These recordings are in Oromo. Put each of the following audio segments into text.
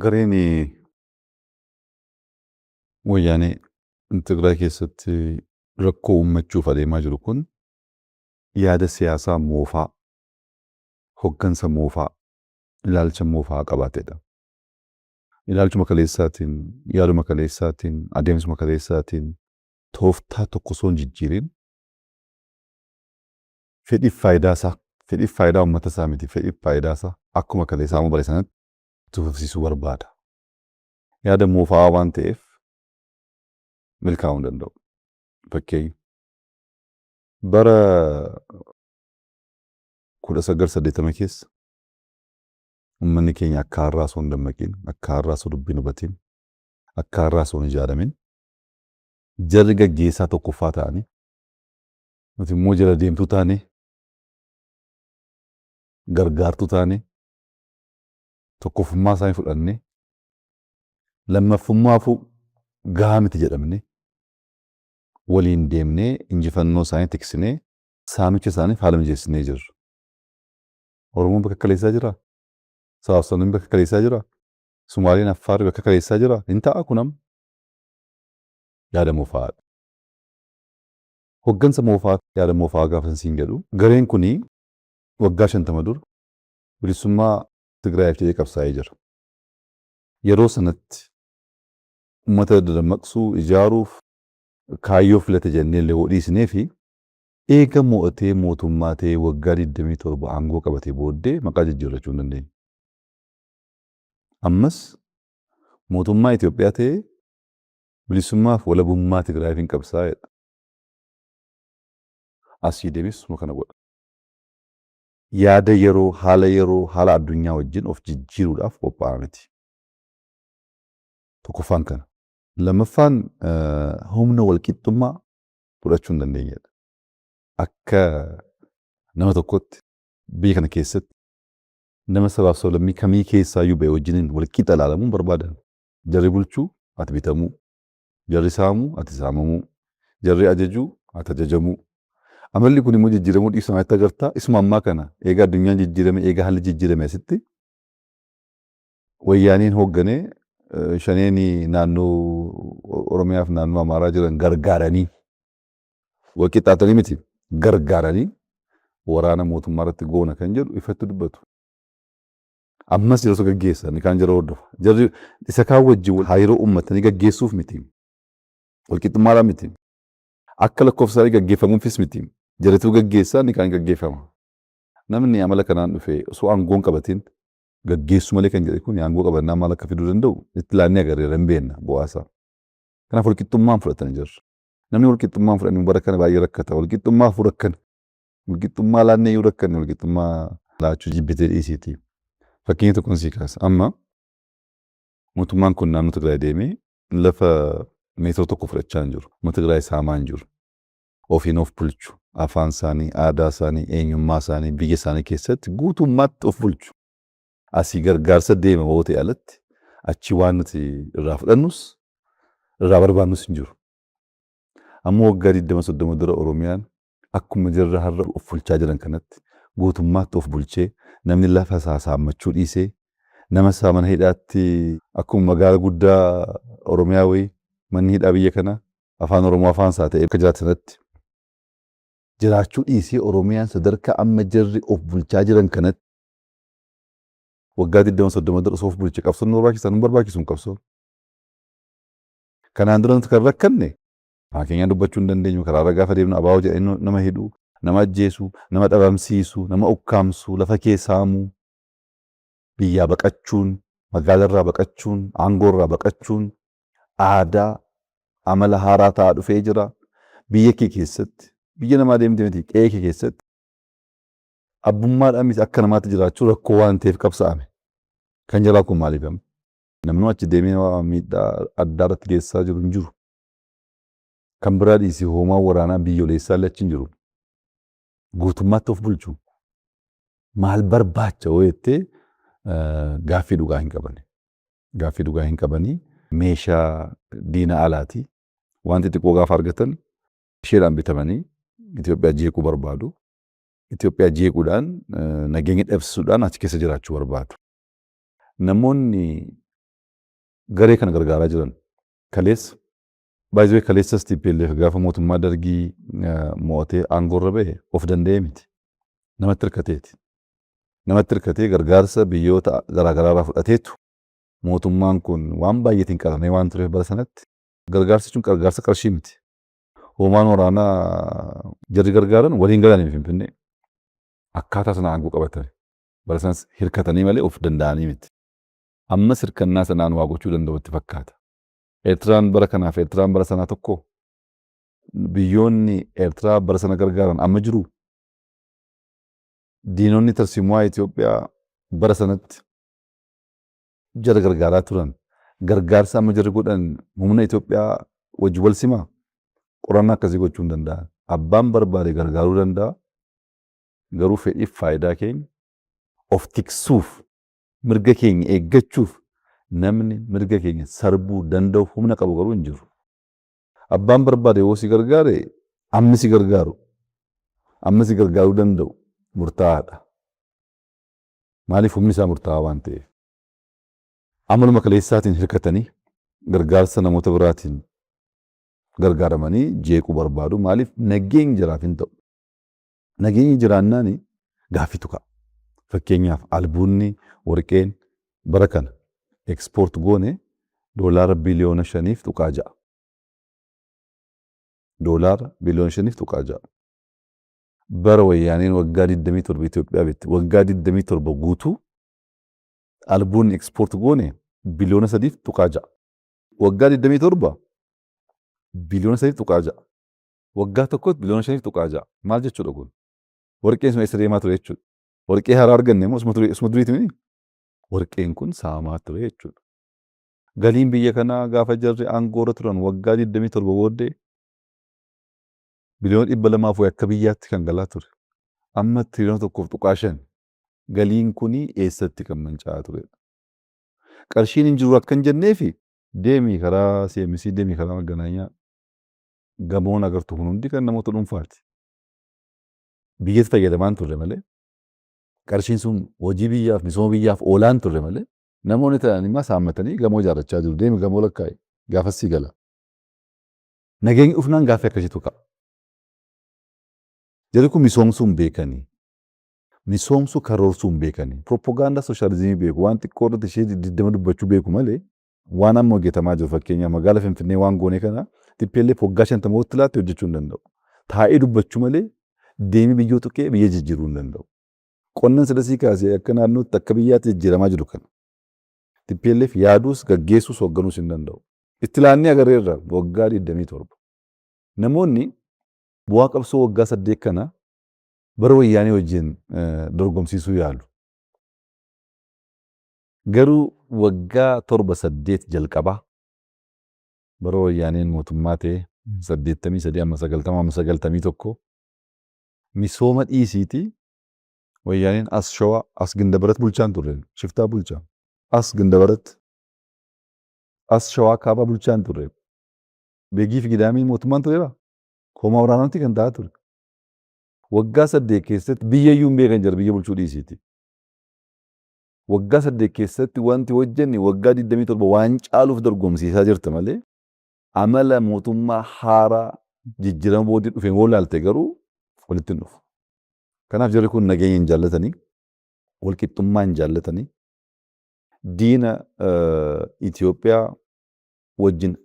Gareen wayyaanee Tigraay keessatti rakkoo uummachuuf adeemaa jiru kun yaada siyaasaa moofaa, hoggansa moofaa, ilaalcha moofaa qabaatedha. Ilaalchuma kaleessaatiin, yaaduma kaleessaatiin, adeemsuma kaleessaatiin tooftaa tokko osoo hin jijjiirin fedhiif faayidaa uummata isaa miti, fedhiif faayidaa isaa akkuma kaleessaa amma bare sanatti tufsiisuu barbaada. Yaada moofaa waan ta'eef milkaa'uu hin danda'u. Fakkeenya bara 1980 keessa uummanni keenya akka har'aa osoo hin dammaqin, akka har'aa osoo dubbiin hubatin, akka har'aa osoo hin ijaaramin jarri gaggeessaa tokkoffaa ta'anii nuti immoo jala deemtuu taane gargaartuu taane tokkoffummaa isaanii fudhannee lammaffummaafuu gahaa miti jedhamne waliin deemnee injifannoo isaanii tiksinee saamicha isaaniif haala mijeessinee jirra. Oromoon bakka kaleessaa jira. Saawusaniin bakka kaleessaa jira. Sumaaliin Affaarri bakka kaleessaa jira. Hin ta'a kunam yaada moofaadha. Hoggansa moofaa yaada moofaa gaafa siin jedhu gareen kunii waggaa 50 dura bilisummaa Tigraayiif jedhee qabsaa'ee jira. Yeroo sanatti uummata dammaqsuu ijaaruuf kaayyoo filate jennee illee dhiisnee fi eega mo'atee mootummaa ta'ee waggaa 27 aangoo qabatee booddee maqaa jijjiirrachuu hin dandeenye. Ammas mootummaa Itoophiyaa ta'ee bilisummaaf walabummaa Tigraayiif hin qabsaa'edha. Asii deemis suma kana godha. Yaada yeroo, haala addunyaa wajjin of jijjiiruudhaaf qophaa'aa miti. Tokkoffaan kana. Lammaffaan humna walqixxummaa fudhachuu hin dandeenyedha. Akka nama tokkotti biyya kana keessatti nama sabaaf sablammii kamii keessaayyuu ba'e wajjiniin walqixa ilaalamuun barbaadan. Jarri bulchuu ati bitamuu, jarri saamuu ati saamamuu, jarri ajajuu ati ajajamuu. Amalli kun immoo jijjiiramuu dhiisamaa itti agartaa. Isuma ammaa kana eega addunyaan jijjiirame, eega haalli jijjiirame asitti wayyaaniin hoogganee shaneen naannoo Oromiyaa fi naannoo Amaaraa jiran gargaaranii walqixxaatanii miti gargaaranii waraana mootummaa irratti goona kan jedhu ifatti dubbatu. Ammas jara osoo gaggeessan kan jara hordofa. Jarri isa kaan wajjin hariiroo uummatanii gaggeessuuf miti. Walqixxummaadhaan miti. Akka lakkoofsaan gaggeeffamuufis miti. Jarrituu gaggeessaa ni kan gaggeeffama. Namni amala kanaan dhufee osoo aangoon qabatin gaggeessu malee kan jedhe kun aangoo qabannaa maal akka fiduu danda'u itti laannee agarreera hin beekna bu'aasaa. Kanaaf walqixxummaan fudhatanii jirra. Namni walqixxummaan fudhanii bara kana baay'ee rakkata. Walqixxummaa fuu rakkana. Walqixxummaa laannee yoo rakkanne walqixxummaa laachuu jibbitee dhiisiiti. Fakkeenya tokkoon sii kaasa. Amma mootummaan kun naannoo Tigraay deemee lafa meetira tokko fudhachaa hin jiru. Uummata Tigraay saamaa hin jiru. Ofiin of bulchu. Afaan isaanii, aadaa isaanii, eenyummaa isaanii, biyya isaanii keessatti guutummaatti of bulchu. Asii gargaarsa deema yoo ta'e alatti achi waan nuti irraa fudhannus irraa barbaannus hin jiru. Amma waggaa 20-30 dura Oromiyaan akkuma jirra har'a of bulchaa jiran kanatti guutummaatti of bulchee namni lafa isaa saammachuu dhiisee nama isaa mana hidhaatti akkuma magaala guddaa Oromiyaa wayii manni hidhaa biyya kana afaan Oromoo afaan isaa ta'ee akka jiraatu sanatti jiraachuu dhiisee Oromiyaan sadarkaa amma jirri of bulchaa jiran kanatti waggaa 20-30 dura of bulchee qabsoon barbaachisan hin barbaachisu hin qabsoon. Kanaan dura nuti kan rakkanne fakkeenyaan dubbachuu hin dandeenyu karaa irra gaafa deemnu abaa'oo jedhanii nama hidhuu, nama ajjeesuu, nama dhabamsiisuu, nama ukkaamsuu, lafa keessaamuu, biyyaa baqachuun, magaalarraa baqachuun, aangoorraa baqachuun aadaa amala haaraa ta'aa dhufee jira. Biyya kee keessatti, biyya namaa deemtee miti qe'ee kee keessatti abbummaadhaan miti akka namaatti jiraachuu rakkoo waan ta'eef qabsaa'ame. Kan jalaa kun maaliif amma? Namni achi deemee miidhaa addaa irratti geessaa jiru hin jiru. Kan biraa dhiisii hoomaa waraanaa biyyoolessaa illee achi hin jiru. Guutummaatti of bulchu. Maal barbaacha yoo jettee gaaffii dhugaa hin qabani. Gaaffii dhugaa hin qabanii meeshaa diina alaati. Wanti xiqqoo gaafa argatan isheedhaan bitamanii Itoophiyaa jeequu barbaadu. Itoophiyaa jeequudhaan nageenya dhabsisuudhaan achi keessa jiraachuu barbaadu. Namoonni garee kana gargaaraa jiran. Kaleessa baay'ee kaleessas TPLF gaafa mootummaa dargii mo'atee aangoorra bahe of danda'ee miti. Namatti hirkateeti. Namatti hirkatee gargaarsa biyyoota garaagaraa irraa fudhateetu mootummaan kun waan baay'eetiin qaramee waan tureef bara sanatti gargaarsi sun gargaarsa qarshii miti. Hoomaan waraanaa jarri gargaaran waliin galanii Finfinnee akkaataa sana aangoo qabatanii bara sanas hirkatanii malee of danda'anii miti. Ammas hirkannaa sanaan waa gochuu danda'u itti fakkaata. Eertiraan bara kanaaf Eertiraan bara sanaa tokko biyyoonni Eertiraa bara sana gargaaran amma jiru. Diinonni tarsiimoo Itoophiyaa bara sanatti jara gargaaraa turan gargaarsa amma jarri godhan humna Itoophiyaa wajji wal simaa qorannaa akkasii gochuu hin danda'an. Abbaan barbaade gargaaruu danda'a. Garuu fedhiif faayidaa keenya of tiksuuf mirga keenya eeggachuuf namni mirga keenya sarbuu danda'u humna qabu garuu hin jiru. Abbaan barbaade yoo si gargaare amma si gargaaru amma si gargaaruu danda'u murtaa'aadha. Maaliif humni isaa murtaa'aa waan ta'eef. Amaluma kaleessaatiin hirkatanii gargaarsa namoota biraatiin gargaaramanii jeequu barbaadu. Maaliif nageenyi jiraaf hin ta'u. Nageenyi jiraannaan gaaffitu ka'a. Fakkeenyaaf albuunni warqeen bara kana ekspoort goone doolaara biliyoona 5.6. Doolaara biliyoona 5.6. Bara wayyaaneen waggaa 27 Itoophiyaa bitti waggaa 27 guutuu albuunni ekspoort goone biliyoona 3.6. Waggaa 27 biliyoona 3.6. Waggaa tokkotti biliyoona 5.6. Maal jechuudha kun? Warqeen sun eessa deemaa ture jechuudha. Warqee haaraa arganne immoo isuma duriiti miti. Warqeen kun saamaa ture jechuudha. Galiin biyya kanaa gaafa jarri aangoorra turan waggaa 27 booddee biliyoona 200 akka biyyaatti kan galaa ture. Amma tiriliyoona 1.5. Galiin kuni eessatti kan manca'aa turedha. Qarshiin hin jiru akka hin jenneefi deemii karaa CMC deemii karaa maganaanyaa gamoon agartu kun hundi kan namoota dhuunfaati. Biyyatti fayyadamaan turre malee qarshiin sun hojii biyyaaf misooma biyyaaf oolaan turre malee namoonni ta'anii immoo saammatanii gamoo ijaarrachaa jiru. Deemi gamoo lakkaa'e gaafasii gala. Nageenyi dhufnaan gaaffii akkasiitu ka'a. Jarri kun misoomsuu hin beekanii. Misoomsuu karoorsuu hin beekanii. Propagaandaa sooshaalizimii beeku. Waan xiqqoo irratti ishee 20 dubbachuu beeku malee waan amma hojjetamaa jiru fakkeenyaaf magaalaa Finfinnee waan goone kana TPLF waggaa 50 walitti laatte hojjechuu hin danda'u. Taa'ee dubbachuu malee deemee biyyoo tuqee biyya jijjiiruu hin danda'u. Qonnan sadasii kaasee akka naannootti akka biyyaatti jijjiiramaa jiru kana. TPLF yaaduus gaggeessuus hoogganuus hin danda'u. Itti laannee agarreerra waggaa 27. Namoonni bu'aa qabsoo waggaa 8 kana bara wayyaanee wajjin dorgomsiisuu yaalu. Garuu waggaa 7-8 jalqabaa bara wayyaaneen mootummaa ta'e 83 amma 90 amma 91 misooma dhiisiiti wayyaaneen as shawaa as gindabarat bulchaan turre shiftaa bulchaa as gindabarat as shawaa kaabaa bulchaan turre beegii fi gidaamiin mootummaan tureera koomaa waraanaatti kan ta'aa ture. Waggaa 8 keessatti biyyayyuu hin beekan jira biyya bulchuu dhiisiiti. Waggaa 8 keessatti wanti hojjenne waggaa 27 waan caaluuf dorgomsiisaa jirta malee amala mootummaa haaraa jijjiirama booddee dhufeen wal ilaalte garuu walitti hin dhufu. Kanaaf jarri kun nageenya hin jaallatanii, walqixxummaa hin jaallatanii, diina Itoophiyaa wajjin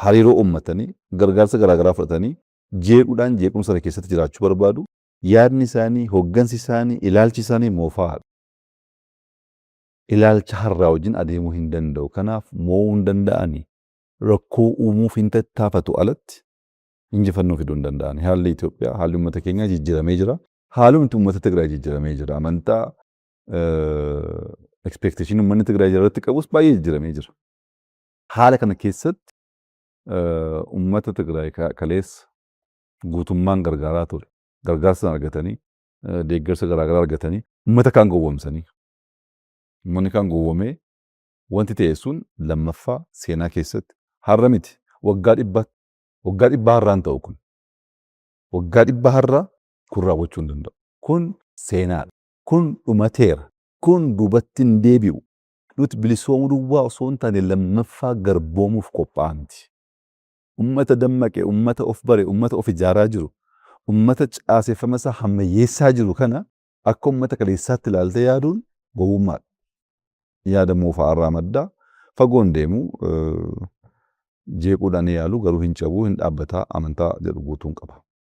hariiroo uummatanii, gargaarsa garaagaraa fudhatanii, jeequudhaan jeequmsa sana keessatti jiraachuu barbaadu. Yaadni isaanii, hoggansi isaanii, ilaalchi isaanii moofaadha. Ilaalcha har'aa wajjin adeemuu hin danda'u. Kanaaf mo'uu hin danda'anii rakkoo uumuuf hin tattaafatu alatti injifannoo fiduu hin danda'ani. Haalli Itoophiyaa, haalli uummata keenyaa jijjiiramee jira. Haalumti uummata Tigraay jijjiiramee jira. Amantaa expectation uummanni Tigraay irratti qabus baay'ee jijjiiramee jira. Haala kana keessatti uummata Tigraay kaleessa guutummaan gargaaraa ture. Gargaarsa argatanii, deeggarsa garaagaraa argatanii, uummata kaan gowwoomsanii. Uummanni kaan gowwoomee wanti ta'e sun lammaffaa seenaa keessatti har'a miti waggaa dhibbaa har'aan ta'u kun. Waggaa dhibbaa har'aa kun raawwachuu hin danda'u. Kun seenaadha. Kun dhumateera. Kun duubatti hin deebi'u. nuti bilisoomuu duwwaa osoo hin taane lammaffaa garboomuuf qophaa'anti. Ummata dammaqe, ummata of bare, ummata of ijaaraa jiru, ummata caaseffama isaa hammayyeessaa jiru kana akka ummata kaleessaatti ilaaltee yaaduun gowwummaadha. Yaada moofaa irraa maddaa fagoon deemu jeequudhaan yaalu garuu hin cabuu hin dhaabbataa amantaa jedhu guutuun qaba.